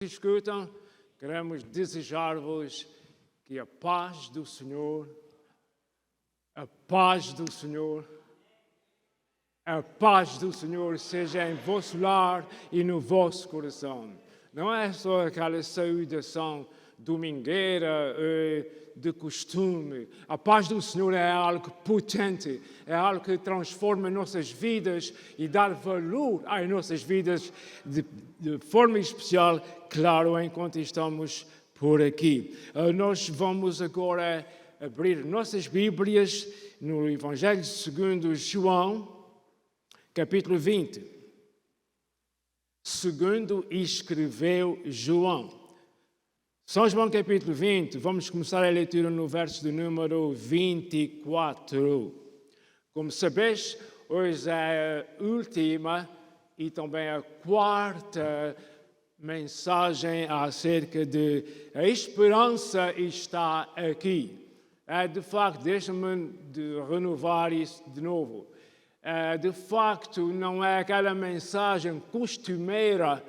escutam, queremos desejar-vos que a paz do Senhor seja em vosso lar e no vosso coração. Não é só aquela saudação domingueira de costume. A paz do Senhor é algo potente, é algo que transforma nossas vidas e dá valor às nossas vidas de forma especial, claro, enquanto estamos por aqui. Nós vamos agora abrir nossas Bíblias no Evangelho segundo João, capítulo 20. Segundo escreveu João. São João capítulo 20, vamos começar a leitura no verso de número 24. Como sabeis, hoje é a última e também a quarta mensagem acerca de a esperança está aqui. De facto, deixa-me renovar isso de novo. De facto, não é aquela mensagem costumeira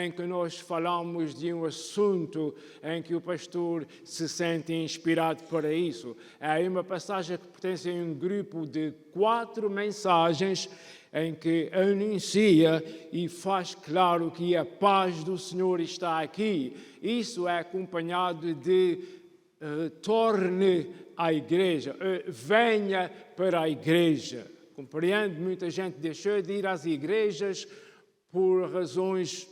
em que nós falamos de um assunto em que o pastor se sente inspirado para isso. É uma passagem que pertence a um grupo de 4 mensagens em que anuncia e faz claro que a paz do Senhor está aqui. Isso é acompanhado de torne a igreja, venha para a igreja. Compreende? Muita gente deixou de ir às igrejas por razões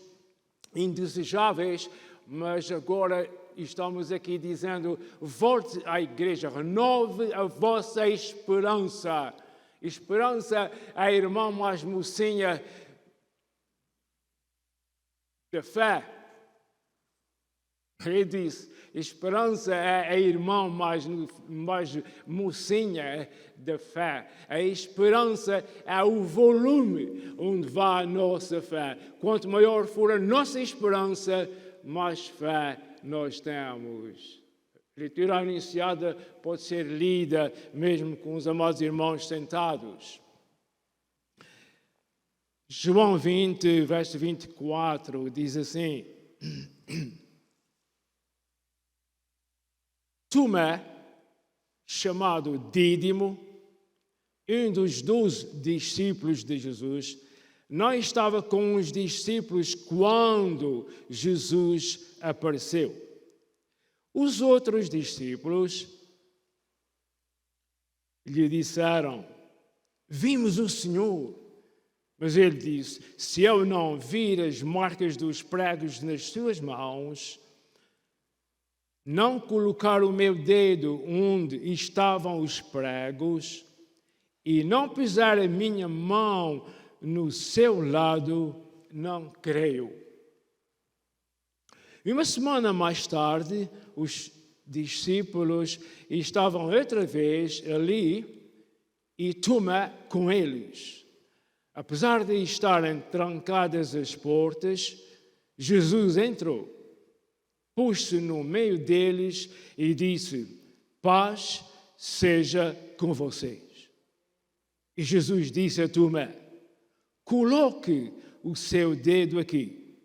indesejáveis, mas agora estamos aqui dizendo, volte à igreja, renove a vossa esperança. Esperança é a irmã mais mocinha da fé. Ele disse, esperança é a irmã mais mocinha da fé. A esperança é o volume onde vai a nossa fé. Quanto maior for a nossa esperança, mais fé nós temos. A leitura anunciada pode ser lida mesmo com os amados irmãos sentados. João 20, verso 24, diz assim: Tomé, chamado Dídimo, um dos 12 discípulos de Jesus, não estava com os discípulos quando Jesus apareceu. Os outros discípulos lhe disseram, vimos o Senhor. Mas ele disse, se eu não vir as marcas dos pregos nas suas mãos, não colocar o meu dedo onde estavam os pregos e não pisar a minha mão no seu lado, não creio. E uma semana mais tarde, os discípulos estavam outra vez ali e Tomé com eles. Apesar de estarem trancadas as portas, Jesus entrou, pôs-se no meio deles e disse, paz seja com vocês. E Jesus disse a Tomé, coloque o seu dedo aqui.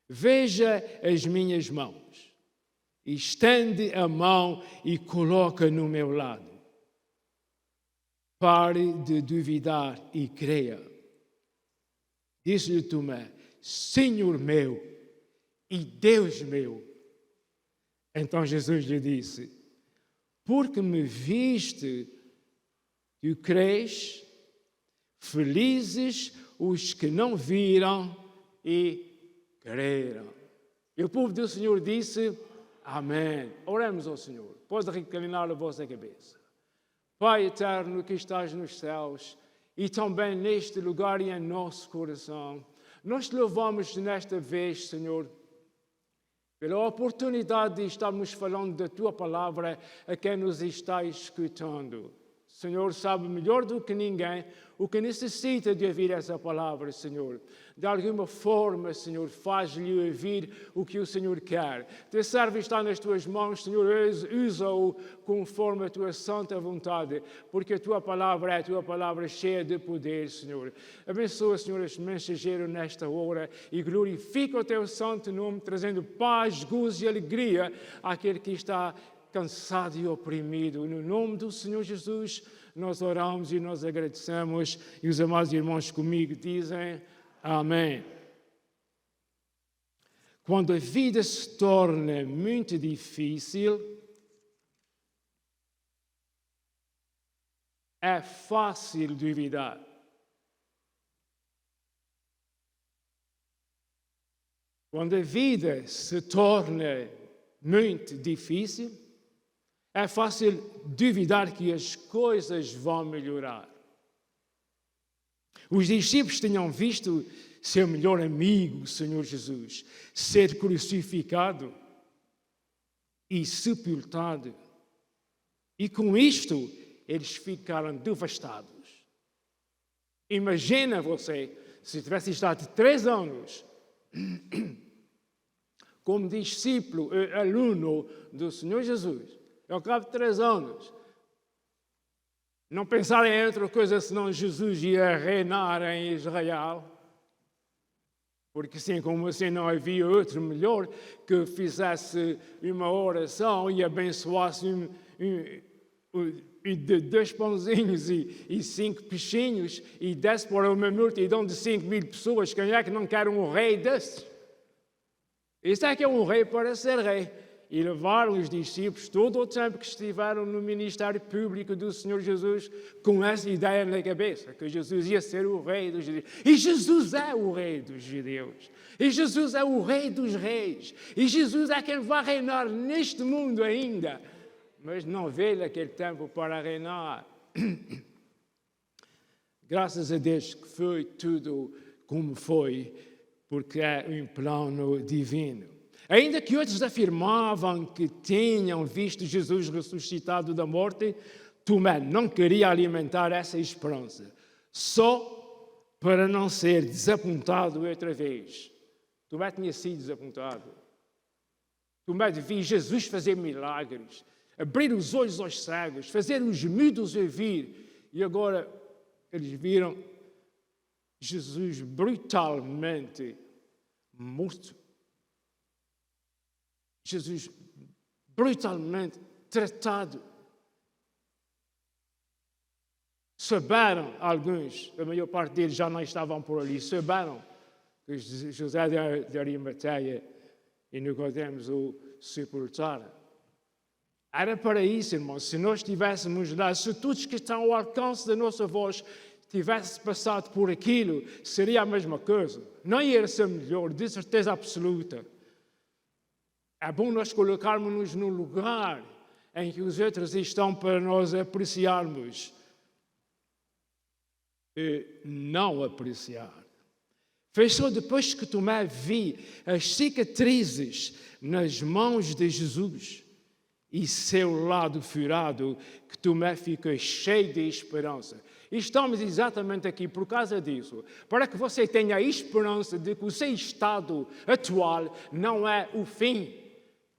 Veja as minhas mãos. Estende a mão e coloca no meu lado. Pare de duvidar e creia. Disse-lhe Tomé, Senhor meu e Deus meu. Então Jesus lhe disse, porque me viste, tu crês? Felizes os que não viram e creram. E o povo do Senhor disse, amém. Oremos ao Senhor. Pode reclinar a vossa cabeça. Pai eterno que estás nos céus e também neste lugar e em nosso coração, nós te louvamos nesta vez, Senhor, pela oportunidade de estarmos falando da Tua palavra a quem nos está escutando. O Senhor sabe melhor do que ninguém o que necessita de ouvir essa palavra, Senhor. De alguma forma, Senhor, faz-lhe ouvir o que o Senhor quer. Teu servo está nas tuas mãos, Senhor, usa-o conforme a tua santa vontade, porque a tua palavra é a tua palavra cheia de poder, Senhor. Abençoa, Senhor, este mensageiro nesta hora e glorifica o teu santo nome, trazendo paz, gozo e alegria àquele que está cansado e oprimido. No nome do Senhor Jesus, nós oramos e nós agradecemos. E os amados irmãos comigo dizem amém. Quando a vida se torna muito difícil, é fácil duvidar. Quando a vida se torna muito difícil, é fácil duvidar que as coisas vão melhorar. Os discípulos tinham visto seu melhor amigo, o Senhor Jesus, ser crucificado e sepultado. E com isto, eles ficaram devastados. Imagina você, se tivesse estado 3 anos como discípulo, aluno do Senhor Jesus, ao cabo de 3 anos, não pensar em outra coisa senão Jesus ia reinar em Israel, porque assim como assim não havia outro melhor que fizesse uma oração e abençoasse de 2 pãozinhos e 5 peixinhos e desse para uma multidão de 5.000 pessoas. Quem é que não quer um rei desses? Isso é que é um rei para ser rei. E levaram os discípulos todo o tempo que estiveram no ministério público do Senhor Jesus com essa ideia na cabeça, que Jesus ia ser o rei dos judeus. E Jesus é o rei dos judeus. E Jesus é o rei dos reis. E Jesus é quem vai reinar neste mundo ainda. Mas não veio aquele tempo para reinar. Graças a Deus que foi tudo como foi, porque é um plano divino. Ainda que outros afirmavam que tinham visto Jesus ressuscitado da morte, Tomé não queria alimentar essa esperança, só para não ser desapontado outra vez. Tomé tinha sido desapontado. Tomé via Jesus fazer milagres, abrir os olhos aos cegos, fazer os mudos ouvir, e agora eles viram Jesus brutalmente morto. Jesus brutalmente tratado. Souberam, alguns, a maior parte deles já não estavam por ali, souberam que José de Arimateia e Nicodemos o sepultaram. Era para isso, irmãos, se nós tivéssemos lá, se todos que estão ao alcance da nossa voz tivessem passado por aquilo, seria a mesma coisa. Não ia ser melhor, de certeza absoluta. É bom nós colocarmos-nos no lugar em que os outros estão para nós apreciarmos e não apreciar. Foi só depois que Tomé viu as cicatrizes nas mãos de Jesus e seu lado furado que Tomé ficou cheio de esperança. E estamos exatamente aqui por causa disso, para que você tenha a esperança de que o seu estado atual não é o fim.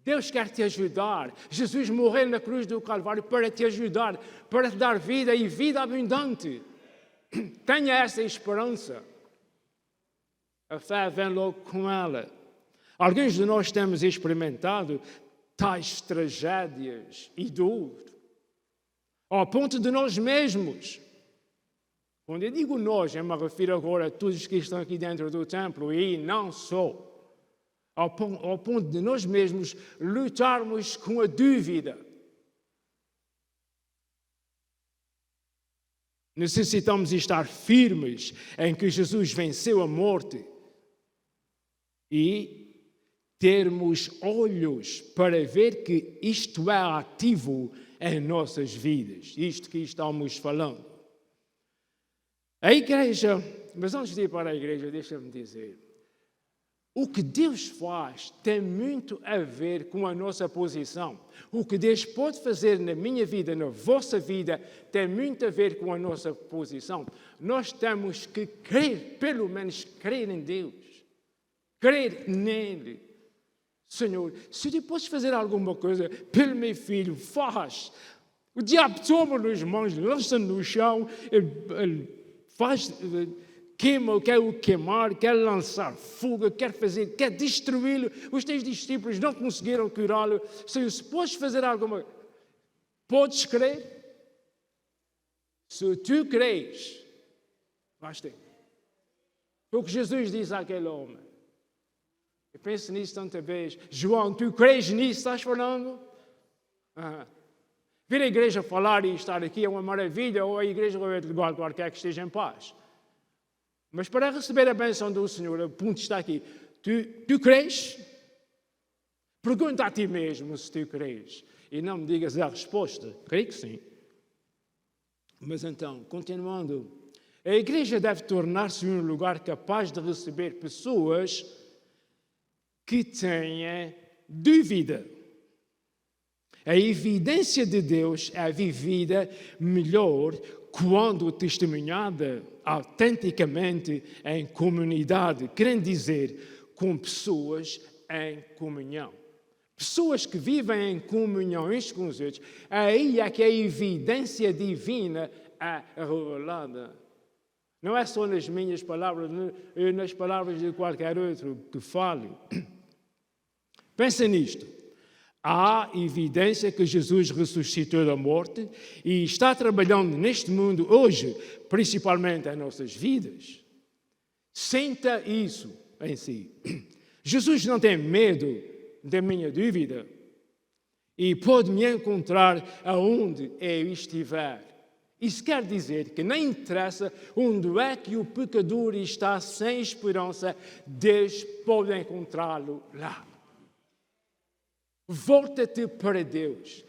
Deus quer te ajudar. Jesus morreu na cruz do Calvário para te ajudar, para te dar vida e vida abundante. Tenha essa esperança. A fé vem logo com ela. Alguns de nós temos experimentado tais tragédias e dor, ao ponto de nós mesmos. Quando eu digo nós, eu me refiro agora a todos que estão aqui dentro do templo e não só. Ao ponto de nós mesmos lutarmos com a dúvida. Necessitamos estar firmes em que Jesus venceu a morte e termos olhos para ver que isto é ativo em nossas vidas, isto que estamos falando. A igreja, mas antes de ir para a igreja, deixa-me dizer, O que Deus faz tem muito a ver com a nossa posição. O que Deus pode fazer na minha vida, na vossa vida, tem muito a ver com a nossa posição. Nós temos que crer, pelo menos crer em Deus. Crer nele. Senhor, se tu podes fazer alguma coisa pelo meu filho, faz. O diabo toma nas mãos, lança no chão, ele faz... queima, quer o queimar, quer lançar fuga, quer destruí-lo. Os teus discípulos não conseguiram curá-lo. Senhor, se podes fazer alguma, podes crer? Se tu crees, basta. Foi o que Jesus disse àquele homem. Eu penso nisso tanta vez. João, tu crees nisso? Estás falando? Vir à igreja falar e estar aqui é uma maravilha, ou a igreja vai de lugar qualquer que esteja em paz. Mas para receber a bênção do Senhor, o ponto está aqui. Tu crês? Pergunta a ti mesmo se tu crês. E não me digas a resposta. Creio que sim. Mas então, continuando. A igreja deve tornar-se um lugar capaz de receber pessoas que tenham dúvida. A evidência de Deus é vivida melhor quando testemunhada autenticamente em comunidade, querendo dizer, com pessoas em comunhão. Pessoas que vivem em comunhão uns com os outros, aí é que a evidência divina é revelada. Não é só nas minhas palavras, nas palavras de qualquer outro que fale. Pensa nisto. Há evidência que Jesus ressuscitou da morte e está trabalhando neste mundo hoje, principalmente em nossas vidas. Sinta isso em si. Jesus não tem medo da minha dúvida e pode me encontrar aonde eu estiver. Isso quer dizer que não interessa onde é que o pecador está sem esperança, Deus pode encontrá-lo lá. Volta-te para Deus.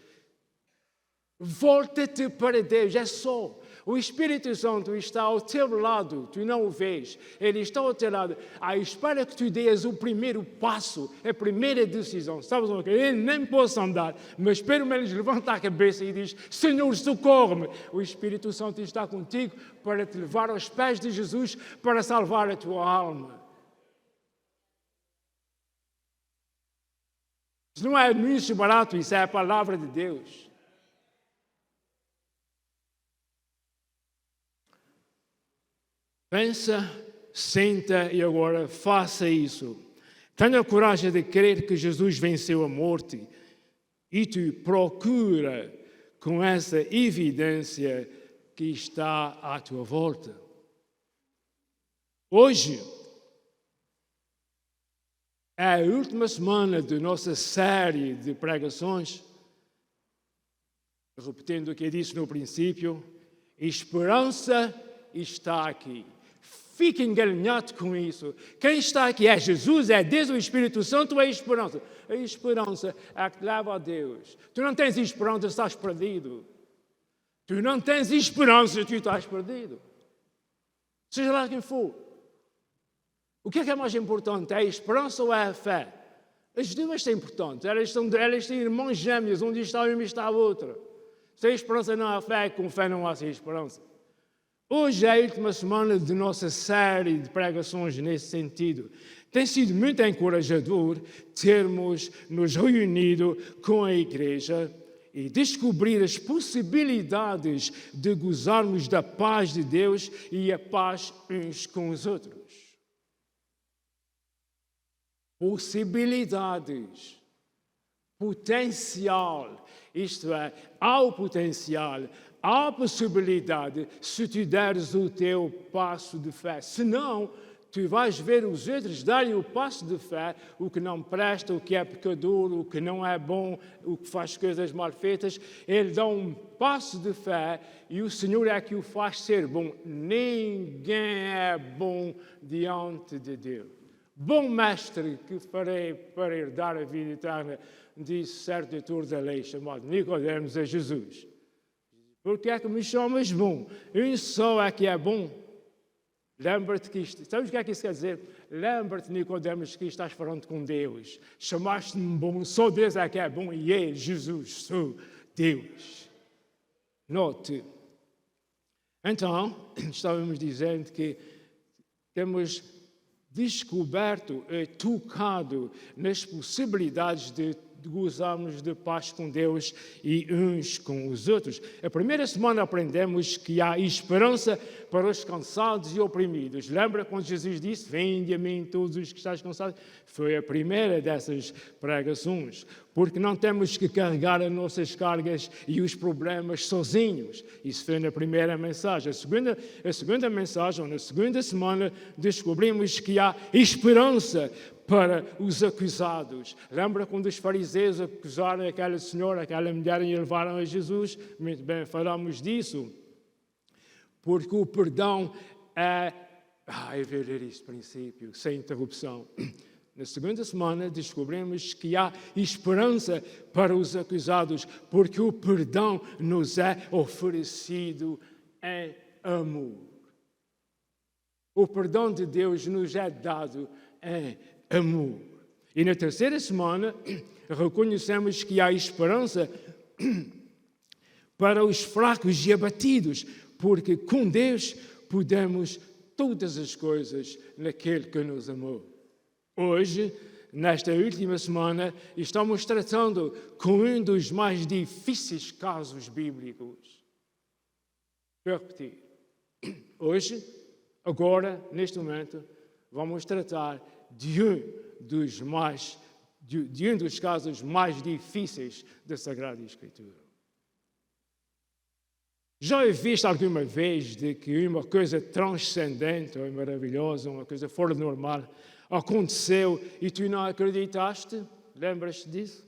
Volta-te para Deus, é só. O Espírito Santo está ao teu lado, tu não o vês. Ele está ao teu lado, à espera que tu dês o primeiro passo, a primeira decisão. Sabes o que? Ele nem posso andar, mas pelo menos levanta a cabeça e diz, Senhor, socorre-me. O Espírito Santo está contigo para te levar aos pés de Jesus, para salvar a tua alma. Isso não é anúncio barato, isso é a palavra de Deus. Pensa, senta e agora faça isso. Tenha a coragem de crer que Jesus venceu a morte e tu procura com essa evidência que está à tua volta. Hoje é a última semana da nossa série de pregações. Repetindo o que eu disse no princípio, esperança está aqui. Fique engalinhado com isso. Quem está aqui é Jesus, é Deus, o Espírito Santo, é a esperança. A esperança é que te leva a Deus. Tu não tens esperança, estás perdido. Tu não tens esperança, tu estás perdido. Seja lá quem for. O que é mais importante? É a esperança ou é a fé? As duas são importantes. Elas têm irmãos gêmeos, um está uma e está a outra. Sem esperança não há fé, com fé não há sem esperança. Hoje é a última semana de nossa série de pregações nesse sentido. Tem sido muito encorajador termos nos reunido com a igreja e descobrir as possibilidades de gozarmos da paz de Deus e a paz uns com os outros. Possibilidades, potencial, isto é, há o potencial, há a possibilidade se tu deres o teu passo de fé. Senão, tu vais ver os outros darem o passo de fé, o que não presta, o que é pecador, o que não é bom, o que faz coisas mal feitas. Ele dá um passo de fé e o Senhor é que o faz ser bom. Ninguém é bom diante de Deus. Bom mestre que farei para herdar a vida eterna, disse certo doutor da lei chamado Nicodemos a Jesus. Por que é que me chamas bom? Um só é que é bom. Lembra-te que isto... Sabes o que é que isso quer dizer? Lembra-te, Nicodemos, que estás falando com Deus. Chamaste-me bom, só Deus é que é bom e é Jesus, sou Deus. Note. Então, estávamos dizendo que temos descoberto e tocado nas possibilidades de gozarmos de paz com Deus e uns com os outros. A primeira semana aprendemos que há esperança para os cansados e oprimidos. Lembra quando Jesus disse, vinde a mim todos os que estáis cansados? Foi a primeira dessas pregações. Porque não temos que carregar as nossas cargas e os problemas sozinhos. Isso foi na primeira mensagem. A segunda mensagem, na segunda semana, descobrimos que há esperança para os acusados. Lembra quando os fariseus acusaram aquela senhora, aquela mulher e levaram a Jesus? Muito bem, falamos disso. Porque o perdão é... eu vou ler este princípio, sem interrupção. Na segunda semana, descobrimos que há esperança para os acusados, porque o perdão nos é oferecido em amor. O perdão de Deus nos é dado em amor. E na terceira semana, reconhecemos que há esperança para os fracos e abatidos, porque com Deus podemos todas as coisas naquele que nos amou. Hoje, nesta última semana, estamos tratando com um dos mais difíceis casos bíblicos. Vou repetir. Hoje, agora, neste momento, vamos tratar de um dos casos mais difíceis da Sagrada Escritura. Já ouviste alguma vez de que uma coisa transcendente ou maravilhosa, uma coisa fora do normal, aconteceu e tu não acreditaste? Lembras-te disso?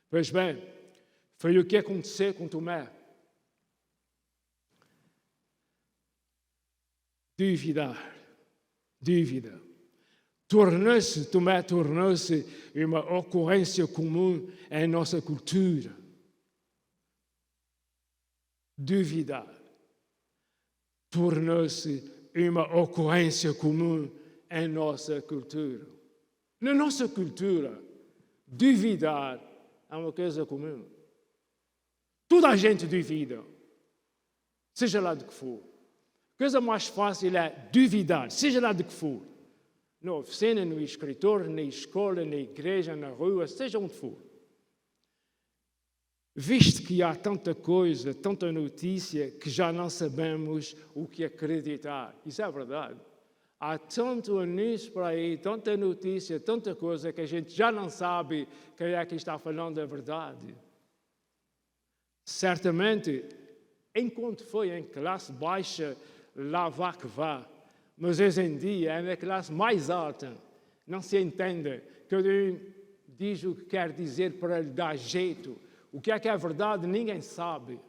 Pois bem, foi o que aconteceu com Tomé. Dúvida. Tomé tornou-se uma ocorrência comum em nossa cultura. Duvidar tornou-se uma ocorrência comum em nossa cultura. Na nossa cultura, duvidar é uma coisa comum. Toda a gente duvida, seja lá de que for. A coisa mais fácil é duvidar, seja lá de que for. Na oficina, no escritório, na escola, na igreja, na rua, seja onde for. Visto que há tanta coisa, tanta notícia, que já não sabemos o que acreditar. Isso é verdade. Há tanto anúncio por aí, tanta notícia, tanta coisa, que a gente já não sabe quem é que está falando a verdade. Certamente, enquanto foi em classe baixa, lá vá que vá. Mas hoje em dia, é na classe mais alta. Não se entende. Cada um diz o que quer dizer para lhe dar jeito. O que é verdade, ninguém sabe.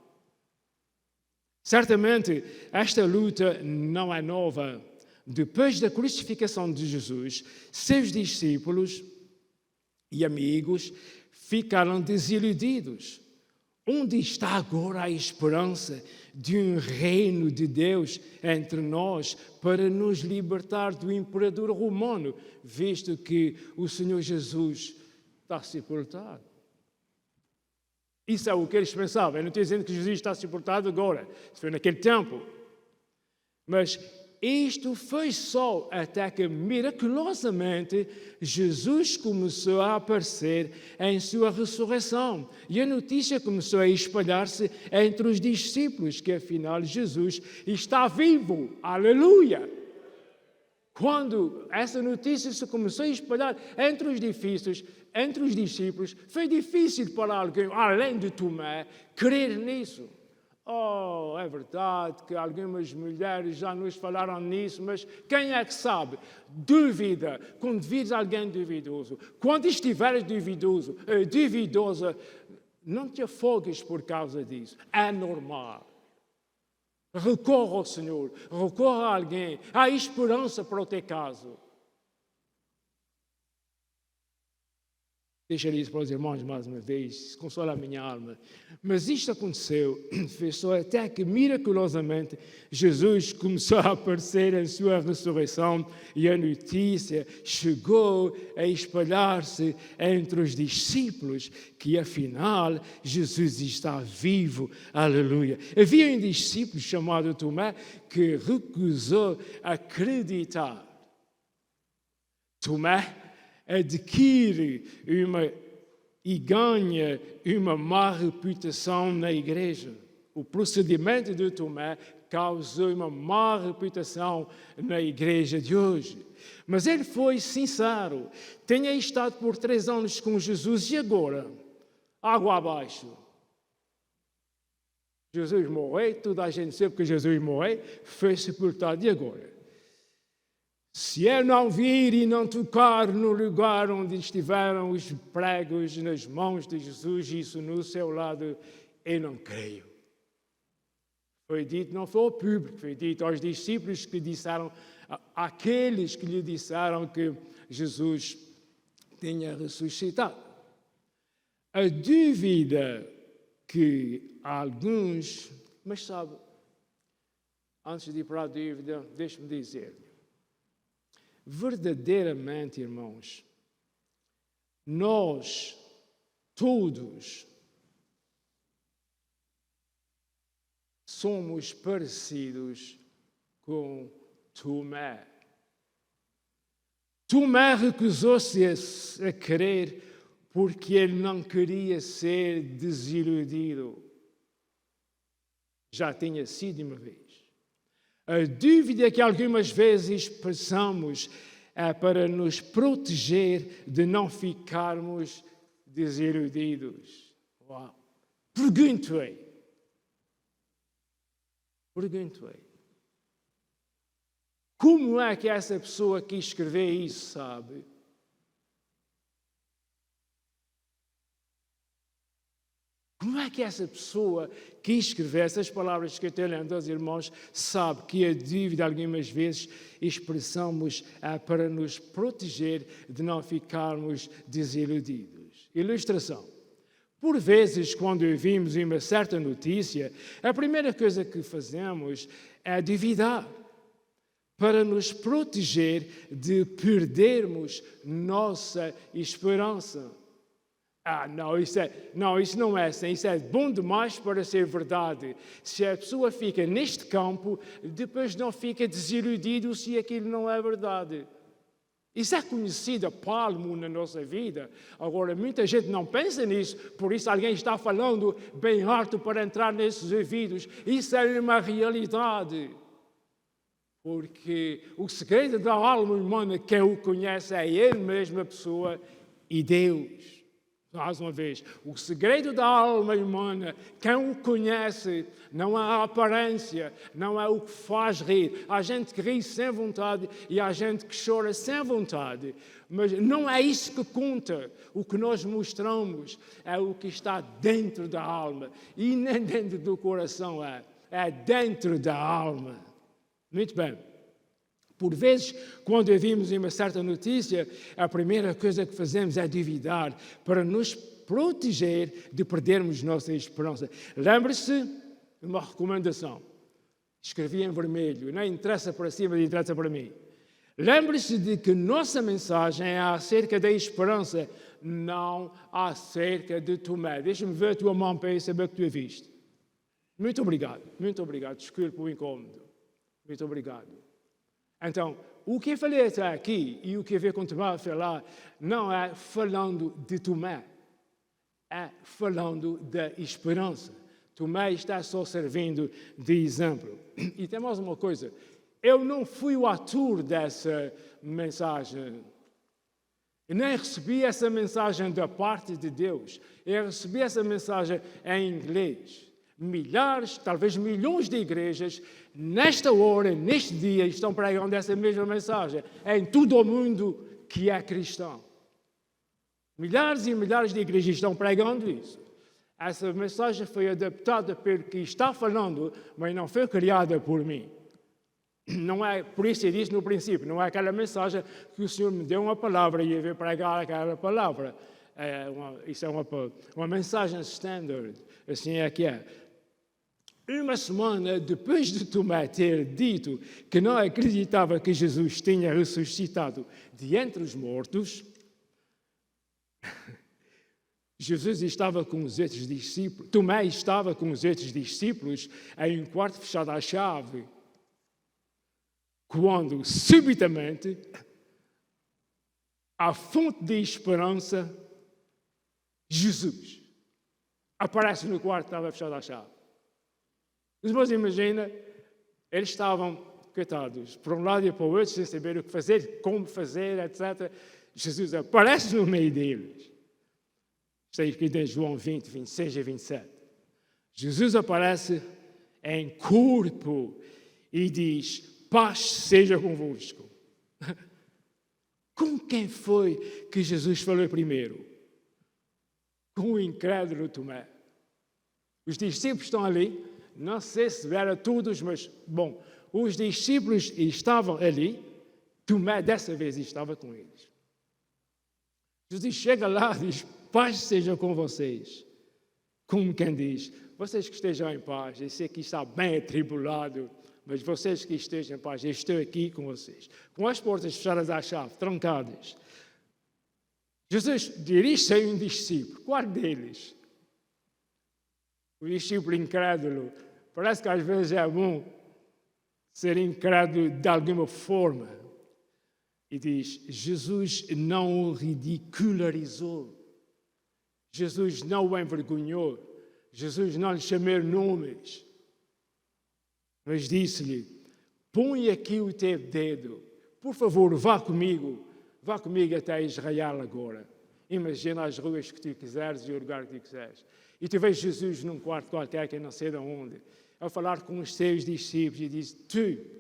Certamente, esta luta não é nova. Depois da crucificação de Jesus, seus discípulos e amigos ficaram desiludidos. Onde está agora a esperança de um reino de Deus entre nós para nos libertar do imperador romano, visto que o Senhor Jesus está sepultado? Isso é o que eles pensavam. Eu não estou dizendo que Jesus está sepultado agora. Isso foi naquele tempo. Mas isto foi só até que, miraculosamente, Jesus começou a aparecer em sua ressurreição. E a notícia começou a espalhar-se entre os discípulos, que afinal Jesus está vivo. Aleluia! Quando essa notícia se começou a espalhar entre os discípulos, foi difícil para alguém, além de Tomé, crer nisso. Oh, é verdade que algumas mulheres já nos falaram nisso, mas quem é que sabe? Dúvida. Quando vires alguém duvidoso, quando estiveres duvidosa, não te afogues por causa disso. É normal. Recorra ao Senhor, recorra a alguém. Há esperança para o teu caso. Deixa isso para os irmãos mais uma vez, consola a minha alma. Mas isto aconteceu, só até que miraculosamente Jesus começou a aparecer em sua ressurreição e a notícia chegou a espalhar-se entre os discípulos que afinal Jesus está vivo. Aleluia. Havia um discípulo chamado Tomé que recusou acreditar. Tomé adquire e ganha uma má reputação na igreja. O procedimento de Tomé causou uma má reputação na igreja de hoje. Mas ele foi sincero. Tinha estado por 3 anos com Jesus e agora? Água abaixo. Jesus morreu, toda a gente sabe que Jesus morreu, foi sepultado e agora? Se eu não vir e não tocar no lugar onde estiveram os pregos nas mãos de Jesus, isso no seu lado, eu não creio. Foi dito, não foi ao público, foi dito aos discípulos que disseram, àqueles que lhe disseram que Jesus tinha ressuscitado. A dúvida que alguns, mas sabe, antes de ir para a dúvida, deixe-me dizer, verdadeiramente, irmãos, nós todos somos parecidos com Tomé. Tomé recusou-se a crer porque ele não queria ser desiludido. Já tinha sido uma vez. A dúvida que algumas vezes expressamos é para nos proteger de não ficarmos desiludidos. Uau. Pergunto-ei. Como é que essa pessoa que escreveu isso sabe? Como é que essa pessoa que escreveu essas palavras que eu estou lendo aos irmãos sabe que a dúvida algumas vezes expressamos para nos proteger de não ficarmos desiludidos? Ilustração. Por vezes, quando ouvimos uma certa notícia, a primeira coisa que fazemos é duvidar, para nos proteger de perdermos nossa esperança. Isso não é assim, isso é bom demais para ser verdade. Se a pessoa fica neste campo, depois não fica desiludido se aquilo não é verdade. Isso é conhecido a palmo na nossa vida. Agora, muita gente não pensa nisso, por isso alguém está falando bem alto para entrar nesses ouvidos. Isso é uma realidade. Porque o segredo da alma humana, quem o conhece é ele mesmo, a pessoa e Deus. Mais uma vez, o segredo da alma humana, quem o conhece, não é a aparência, não é o que faz rir. Há gente que ri sem vontade e há gente que chora sem vontade. Mas não é isso que conta. O que nós mostramos é o que está dentro da alma. E nem dentro do coração é dentro da alma. Muito bem. Por vezes, quando ouvimos uma certa notícia, a primeira coisa que fazemos é duvidar para nos proteger de perdermos nossa esperança. Lembre-se de uma recomendação. Escrevi em vermelho. Não interessa para si, mas interessa para mim. Lembre-se de que nossa mensagem é acerca da esperança, não acerca de Tomé. Deixa-me ver a tua mão para eu saber que tu a viste. Muito obrigado. Desculpe o incômodo. Muito obrigado. Então, o que eu falei até aqui e o que eu vou continuar a falar não é falando de Tomé, é falando da esperança. Tomé está só servindo de exemplo. E tem mais uma coisa, eu não fui o autor dessa mensagem. Eu nem recebi essa mensagem da parte de Deus. Eu recebi essa mensagem em inglês. Milhares, talvez milhões de igrejas, nesta hora, neste dia, estão pregando essa mesma mensagem em todo o mundo que é cristão. Milhares e milhares de igrejas estão pregando isso. Essa mensagem foi adaptada pelo que está falando, mas não foi criada por mim. Não é, por isso eu disse no princípio, não é aquela mensagem que o Senhor me deu uma palavra e eu vou pregar aquela palavra. Isso é uma mensagem standard, assim é que é. Uma semana depois de Tomé ter dito que não acreditava que Jesus tinha ressuscitado de entre os mortos, Jesus estava com os outros discípulos, Tomé estava com os outros discípulos em um quarto fechado à chave, quando, subitamente, a fonte de esperança, Jesus, aparece no quarto que estava fechado à chave. Mas imagina, eles estavam, coitados, para um lado e para o outro, sem saber o que fazer, como fazer, etc. Jesus aparece no meio deles. Está escrito em João 20, 26 e 27. Jesus aparece em corpo e diz, paz seja convosco. Com quem foi que Jesus falou primeiro? Com o incrédulo Tomé. Os discípulos estão ali, não sei se eram todos, mas, bom, os discípulos estavam ali, Tomé dessa vez estava com eles. Jesus chega lá e diz, paz seja com vocês. Como quem diz, vocês que estejam em paz, eu sei que está bem atribulado, mas vocês que estejam em paz, eu estou aqui com vocês. Com as portas fechadas à chave, trancadas. Jesus dirige-se a um discípulo. Qual deles? O discípulo incrédulo. Parece que às vezes é bom ser incrédulo de alguma forma. E diz, Jesus não o ridicularizou. Jesus não o envergonhou. Jesus não lhe chamou nomes. Mas disse-lhe, põe aqui o teu dedo. Por favor, vá comigo até Israel agora. Imagina as ruas que tu quiseres e o lugar que tu quiseres. E tu vês Jesus num quarto qualquer, que eu não sei de onde, a falar com os seus discípulos e diz,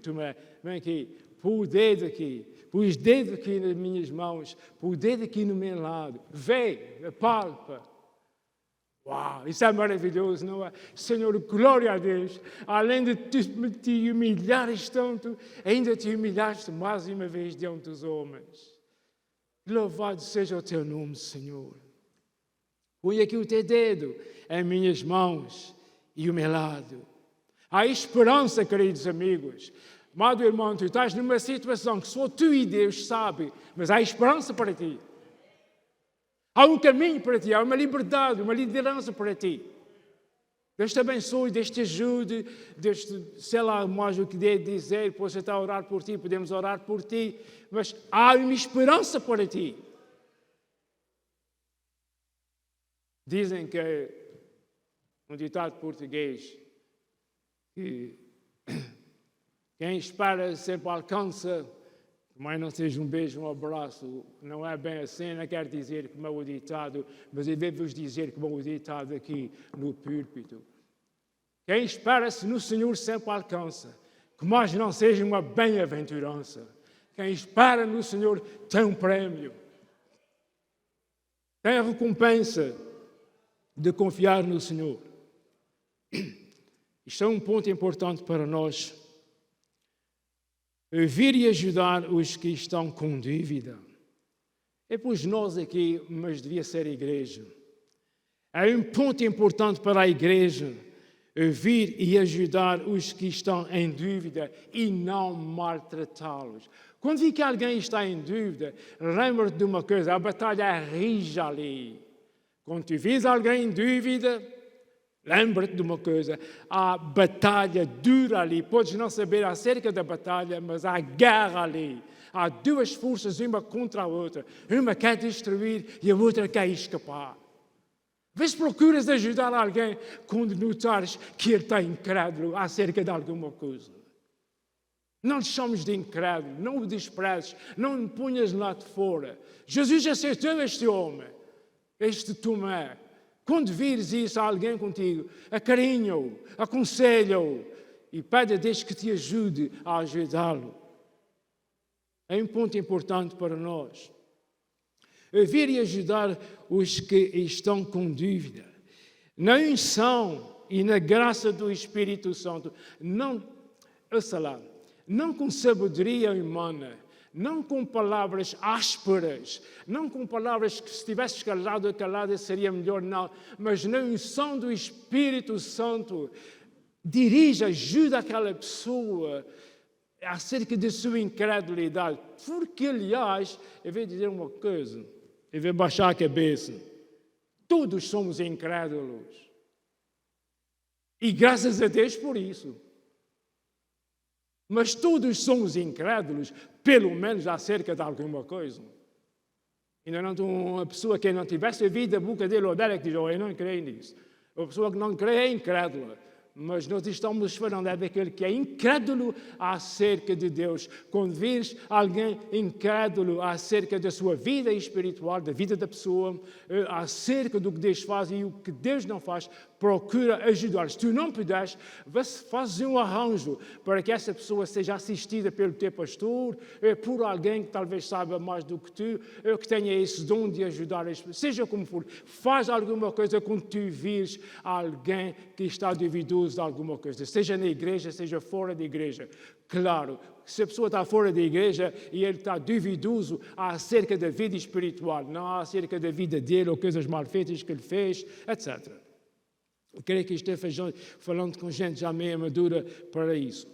Tomé, vem aqui, põe o dedo aqui, põe os dedos aqui nas minhas mãos, põe o dedo aqui no meu lado, vê, palpa. Uau, isso é maravilhoso, não é? Senhor, glória a Deus, além de te humilhares tanto, ainda te humilhaste mais uma vez diante dos homens. Louvado seja o teu nome, Senhor. Põe aqui o teu dedo em minhas mãos e o meu lado. Há esperança, queridos amigos. Amado irmão, tu estás numa situação que só tu e Deus sabem, mas há esperança para ti. Há um caminho para ti, há uma liberdade, uma liderança para ti. Deus te abençoe, Deus te ajude, Deus te, sei lá mais o que devo dizer, posso até orar por ti, podemos orar por ti, mas há uma esperança para ti. Dizem que um ditado português que quem espera sempre alcança, mas não seja um beijo, um abraço, não é bem assim, não quer dizer como é o ditado, mas eu devo-vos dizer como é o ditado aqui no púlpito. Quem espera-se no Senhor sempre alcança, que mais não seja uma bem-aventurança. Quem espera no Senhor tem um prémio, tem a recompensa de confiar no Senhor. Isto é um ponto importante para nós. Vir e ajudar os que estão com dúvida. É pois nós aqui, mas devia ser a igreja. É um ponto importante para a igreja vir e ajudar os que estão em dúvida e não maltratá-los. Quando vi que alguém está em dúvida, lembra-te de uma coisa, a batalha rija ali. Quando tu vês alguém em dúvida, lembra-te de uma coisa, a batalha dura ali. Podes não saber acerca da batalha, mas há guerra ali. Há duas forças, uma contra a outra. Uma quer destruir e a outra quer escapar. Vês, procuras ajudar alguém quando notares que ele está incrédulo acerca de alguma coisa. Não lhe chames de incrédulo, não o desprezes, não o ponhas lá de fora. Jesus aceitou este homem, este Tomé. Quando vires isso a alguém contigo, acarinha-o, aconselha-o e pede a Deus que te ajude a ajudá-lo. É um ponto importante para nós. Vir e ajudar os que estão com dúvida. Na unção e na graça do Espírito Santo, não com sabedoria humana, não com palavras ásperas, não com palavras que se tivesse calado seria melhor, não, mas na unção do Espírito Santo, dirige, ajuda aquela pessoa acerca da sua incredulidade. Porque, aliás, eu vou dizer uma coisa, eu vou baixar a cabeça, todos somos incrédulos. E graças a Deus por isso. Mas todos somos incrédulos, pelo menos acerca de alguma coisa. Ainda não uma pessoa que não tivesse ouvido a boca dele ou dela que diz, eu não creio nisso. A pessoa que não crê é incrédula. Mas nós estamos falando daquele que é incrédulo acerca de Deus. Quando vires alguém incrédulo acerca da sua vida espiritual, da vida da pessoa, acerca do que Deus faz e o que Deus não faz, procura ajudar. Se tu não puderes, faz um arranjo para que essa pessoa seja assistida pelo teu pastor, por alguém que talvez saiba mais do que tu, que tenha esse dom de ajudar as pessoas. Seja como for, faz alguma coisa quando tu vires alguém que está duvidoso de alguma coisa, seja na igreja, seja fora da igreja. Claro, se a pessoa está fora da igreja e ele está duvidoso acerca da vida espiritual, não acerca da vida dele ou coisas mal feitas que ele fez, etc. Eu creio que estou falando com gente já meio madura para isso.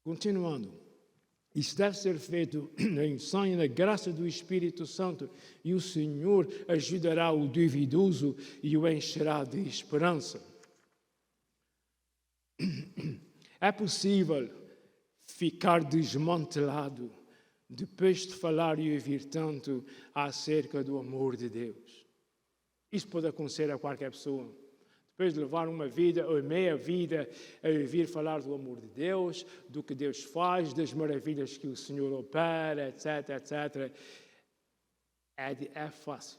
Continuando. Isso deve ser feito na unção e na graça do Espírito Santo, e o Senhor ajudará o duvidoso e o encherá de esperança. É possível ficar desmantelado depois de falar e ouvir tanto acerca do amor de Deus. Isso pode acontecer a qualquer pessoa. Depois de levar uma vida ou meia vida a ouvir falar do amor de Deus, do que Deus faz, das maravilhas que o Senhor opera, etc., etc. É fácil.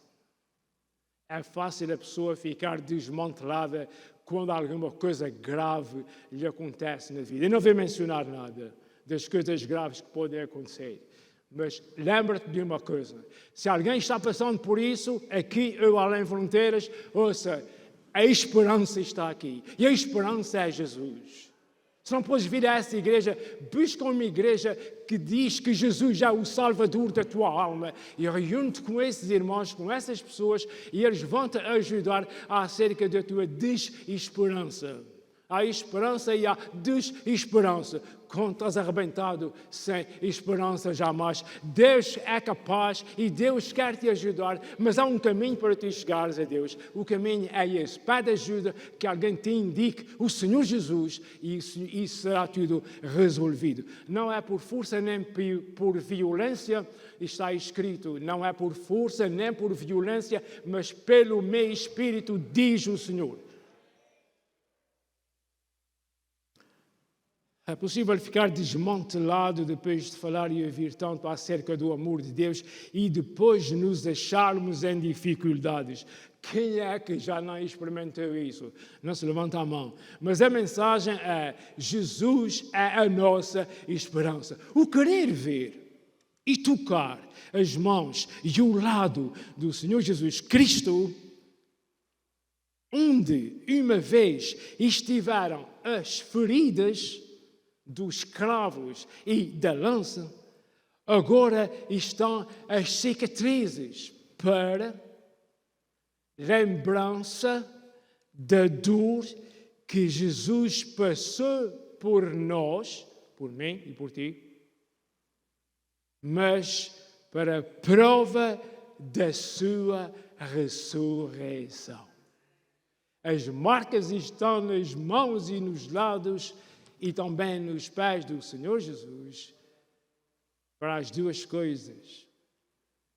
É fácil a pessoa ficar desmantelada quando alguma coisa grave lhe acontece na vida. Eu não vou mencionar nada das coisas graves que podem acontecer. Mas lembra-te de uma coisa. Se alguém está passando por isso, aqui ou além fronteiras, ouça, a esperança está aqui. E a esperança é Jesus. Se não podes vir a essa igreja, busca uma igreja que diz que Jesus é o Salvador da tua alma. E reúne-te com esses irmãos, com essas pessoas, e eles vão te ajudar acerca da tua desesperança. Há esperança e há desesperança. Quando estás arrebentado, sem esperança jamais. Deus é capaz e Deus quer te ajudar, mas há um caminho para tu chegares a Deus. O caminho é esse. Pede ajuda, que alguém te indique o Senhor Jesus, e isso será tudo resolvido. Não é por força nem por violência, está escrito. Não é por força nem por violência, mas pelo meu Espírito, diz o Senhor. É possível ficar desmantelado depois de falar e ouvir tanto acerca do amor de Deus e depois nos acharmos em dificuldades. Quem é que já não experimentou isso? Não se levanta a mão. Mas a mensagem é: Jesus é a nossa esperança. O querer ver e tocar as mãos e o lado do Senhor Jesus Cristo, onde uma vez estiveram as feridas dos cravos e da lança, agora estão as cicatrizes para lembrança da dor que Jesus passou por nós, por mim e por ti, mas para prova da sua ressurreição. As marcas estão nas mãos e nos lados e também nos pés do Senhor Jesus, para as duas coisas,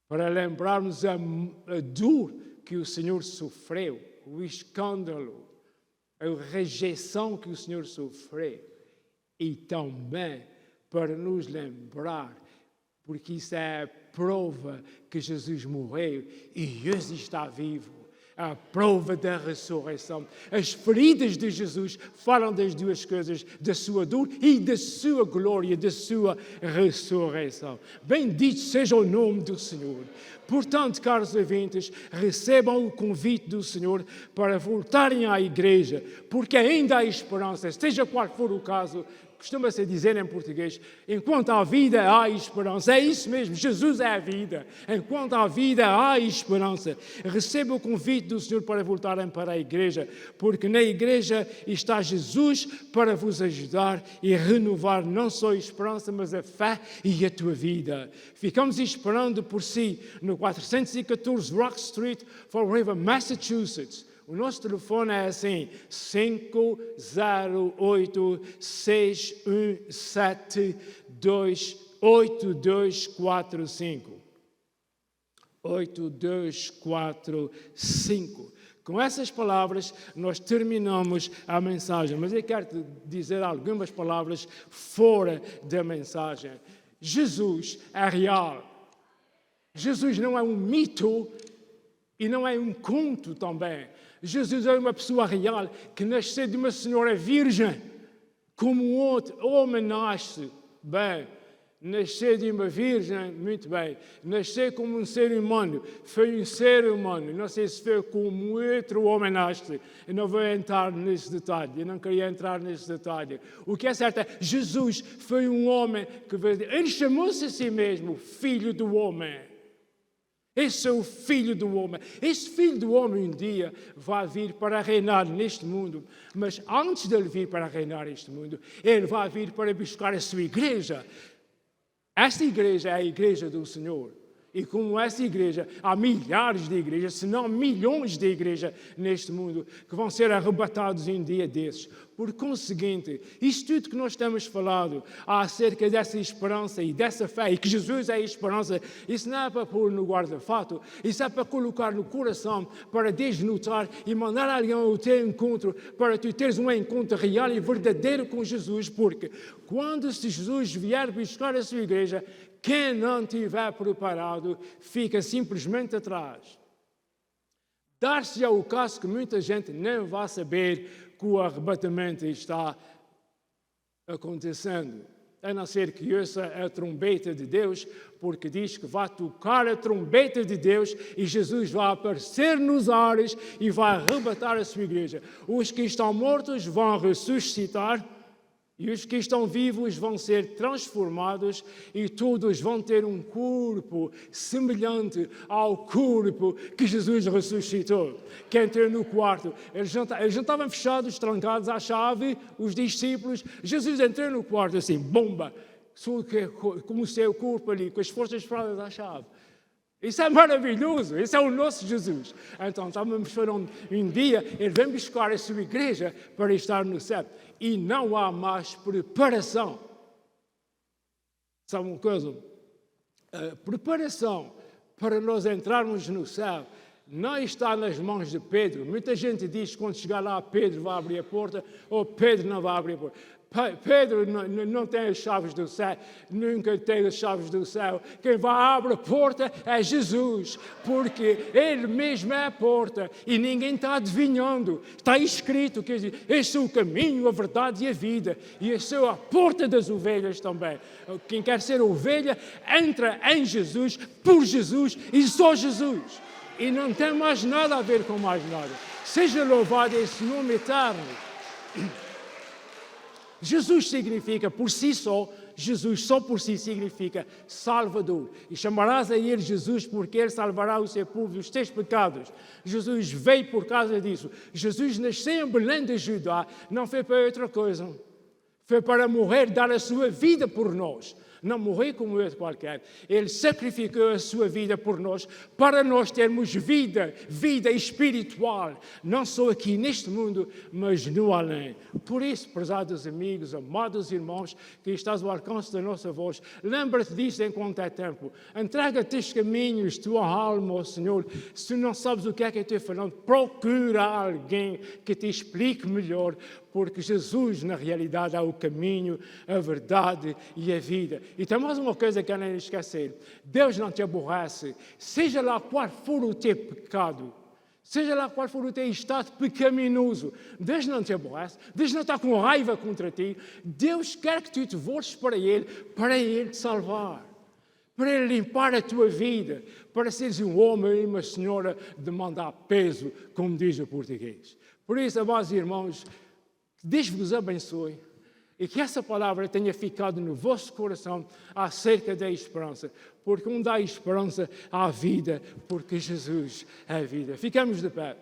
para lembrarmos a dor que o Senhor sofreu, o escândalo, a rejeição que o Senhor sofreu, e também para nos lembrar, porque isso é a prova que Jesus morreu e hoje está vivo. A prova da ressurreição. As feridas de Jesus falam das duas coisas, da sua dor e da sua glória, da sua ressurreição. Bendito seja o nome do Senhor. Portanto, caros ouvintes, recebam o convite do Senhor para voltarem à igreja, porque ainda há esperança, seja qual for o caso costuma-se dizer em português, enquanto há vida, há esperança. É isso mesmo, Jesus é a vida. Enquanto há vida, há esperança. Receba o convite do Senhor para voltarem para a igreja, porque na igreja está Jesus para vos ajudar e renovar não só a esperança, mas a fé e a tua vida. Ficamos esperando por si no 414 Rock Street, Fall River, Massachusetts. O nosso telefone é assim, 508-617-8245. 8245. Com essas palavras, nós terminamos a mensagem. Mas eu quero te dizer algumas palavras fora da mensagem. Jesus é real. Jesus não é um mito e não é um conto também. Jesus é uma pessoa real que nasceu de uma senhora virgem, como outro homem nasce. Bem, nascer de uma virgem, muito bem. Nascer como um ser humano, foi um ser humano. Não sei se foi como outro homem nasce. Eu não vou entrar nesse detalhe, eu não queria entrar nesse detalhe. O que é certo é, Jesus foi um homem que ele chamou-se a si mesmo Filho do Homem. Esse é o Filho do Homem. Esse Filho do Homem um dia vai vir para reinar neste mundo. Mas antes de ele vir para reinar neste mundo, ele vai vir para buscar a sua igreja. Esta igreja é a igreja do Senhor. E como essa igreja, há milhares de igrejas, se não milhões de igrejas neste mundo, que vão ser arrebatados em um dia desses. Por conseguinte, isto tudo que nós temos falado acerca dessa esperança e dessa fé, e que Jesus é a esperança, isso não é para pôr no guarda-fato, isso é para colocar no coração, para desnotar e mandar alguém ao teu encontro, para tu teres um encontro real e verdadeiro com Jesus, porque quando Jesus vier buscar a sua igreja, quem não estiver preparado fica simplesmente atrás. Dar-se ao caso que muita gente não vai saber que o arrebatamento está acontecendo, a não ser que ouça a trombeta de Deus, porque diz que vai tocar a trombeta de Deus e Jesus vai aparecer nos ares e vai arrebatar a sua igreja. Os que estão mortos vão ressuscitar, e os que estão vivos vão ser transformados e todos vão ter um corpo semelhante ao corpo que Jesus ressuscitou. Quem entrou no quarto, eles não estavam fechados, trancados à chave, os discípulos. Jesus entrou no quarto assim, bomba, com o seu corpo ali, com as forças fechadas à chave. Isso é maravilhoso, esse é o nosso Jesus. Então, estamos esperando um dia, ele vem buscar a sua igreja para estar no céu. E não há mais preparação. Sabe uma coisa? A preparação para nós entrarmos no céu não está nas mãos de Pedro. Muita gente diz que quando chegar lá, Pedro vai abrir a porta, ou Pedro não vai abrir a porta. Pedro não tem as chaves do céu, nunca tem as chaves do céu. Quem vai abrir a porta é Jesus, porque Ele mesmo é a porta e ninguém está adivinhando. Está escrito, quer dizer, esse é o caminho, a verdade e a vida. E essa é a porta das ovelhas também. Quem quer ser ovelha, entra em Jesus, por Jesus e só Jesus. E não tem mais nada a ver com mais nada. Seja louvado esse nome eterno. Jesus significa, por si só, Jesus só por si significa Salvador. E chamarás a Ele Jesus porque Ele salvará o seu povo dos teus pecados. Jesus veio por causa disso. Jesus nasceu em Belém de Judá, não foi para outra coisa. Foi para morrer, dar a sua vida por nós. Não morrer como outro qualquer. Ele sacrificou a sua vida por nós, para nós termos vida espiritual, não só aqui neste mundo, mas no além. Por isso, prezados amigos, amados irmãos, que estás ao alcance da nossa voz, lembra-te disso enquanto é tempo. Entrega teus caminhos, tua alma ao Senhor. Se tu não sabes o que é que eu estou falando, procura alguém que te explique melhor, porque Jesus, na realidade, é o caminho, a verdade e a vida. E tem mais uma coisa que eu não esquecer. Deus não te aborrece. Seja lá qual for o teu pecado, seja lá qual for o teu estado pecaminoso, Deus não te aborrece. Deus não está com raiva contra ti. Deus quer que tu te voltes para Ele te salvar, para Ele limpar a tua vida, para seres um homem e uma senhora de mandar peso, como diz o português. Por isso, amados irmãos, Deus vos abençoe. E que essa palavra tenha ficado no vosso coração acerca da esperança. Porque onde há esperança, há vida, porque Jesus é a vida. Ficamos de pé.